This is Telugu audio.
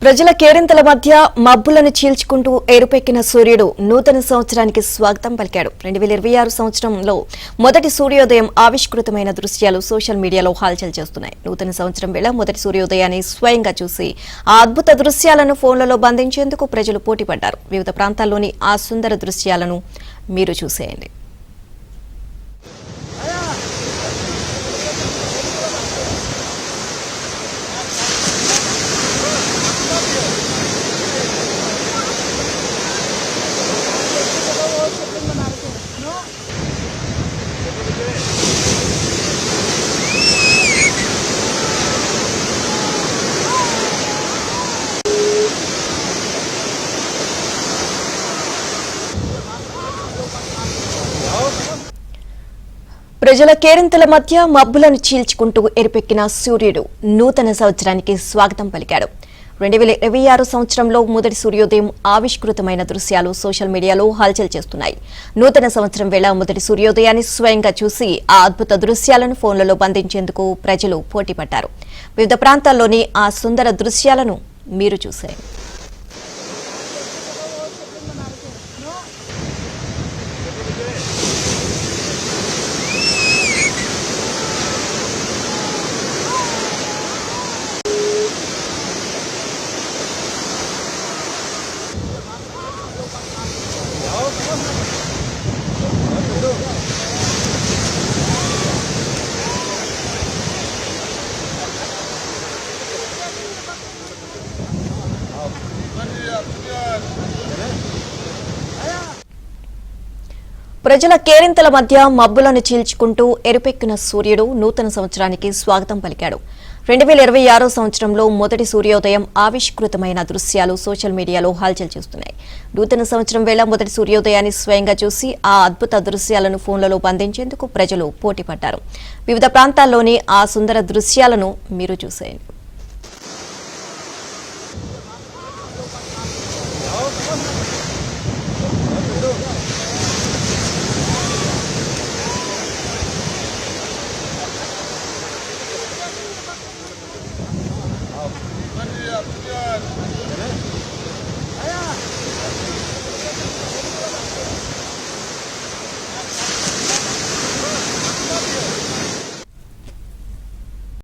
ప్రజల కేరింతల మధ్య మబ్బులను చీల్చుకుంటూ ఏరుపెక్కిన సూర్యుడు నూతన సంవత్సరానికి స్వాగతం పలికాడు. 2026 సంవత్సరంలో మొదటి సూర్యోదయం ఆవిష్కృతమైన దృశ్యాలు సోషల్ మీడియాలో హల్చల్ చేస్తున్నాయి. నూతన సంవత్సరం వేళ మొదటి సూర్యోదయాన్ని స్వయంగా చూసి ఆ అద్భుత దృశ్యాలను ఫోన్లలో బంధించేందుకు ప్రజలు పోటీపడ్డారు. వివిధ ప్రాంతాల్లోని ఆ సుందర దృశ్యాలను మీరు చూసేయండి. ప్రజల కేరింతల మధ్య మబ్బులను చీల్చుకుంటూ ఎరుపెక్కిన సూర్యుడు నూతన సంవత్సరానికి స్వాగతం పలికాడు. 2026 సంవత్సరంలో మొదటి సూర్యోదయం ఆవిష్కృతమైన దృశ్యాలు సోషల్ మీడియాలో హల్చల్ చేస్తున్నాయి. నూతన సంవత్సరం వేళ మొదటి సూర్యోదయాన్ని స్వయంగా చూసి ఆ అద్భుత దృశ్యాలను ఫోన్లలో బంధించేందుకు ప్రజలు పోటీపడ్డారు. వివిధ ప్రాంతాల్లోని ఆ సుందర దృశ్యాలను మీరు చూశారు. ప్రజల కేరింతల మధ్య మబ్బులను చీల్చుకుంటూ ఎరుపెక్కిన సూర్యుడు నూతన సంవత్సరానికి స్వాగతం పలికాడు. 2026 సంవత్సరంలో మొదటి సూర్యోదయం ఆవిష్కృతమైన దృశ్యాలు సోషల్ మీడియాలో హల్చల్ చేస్తున్నాయి. నూతన సంవత్సరం వేళ మొదటి సూర్యోదయాన్ని స్వయంగా చూసి ఆ అద్భుత దృశ్యాలను ఫోన్లలో బంధించేందుకు ప్రజలు పోటీపడ్డారు. వివిధ ప్రాంతాల్లోని ఆ సుందర దృశ్యాలను మీరు చూసేయండి.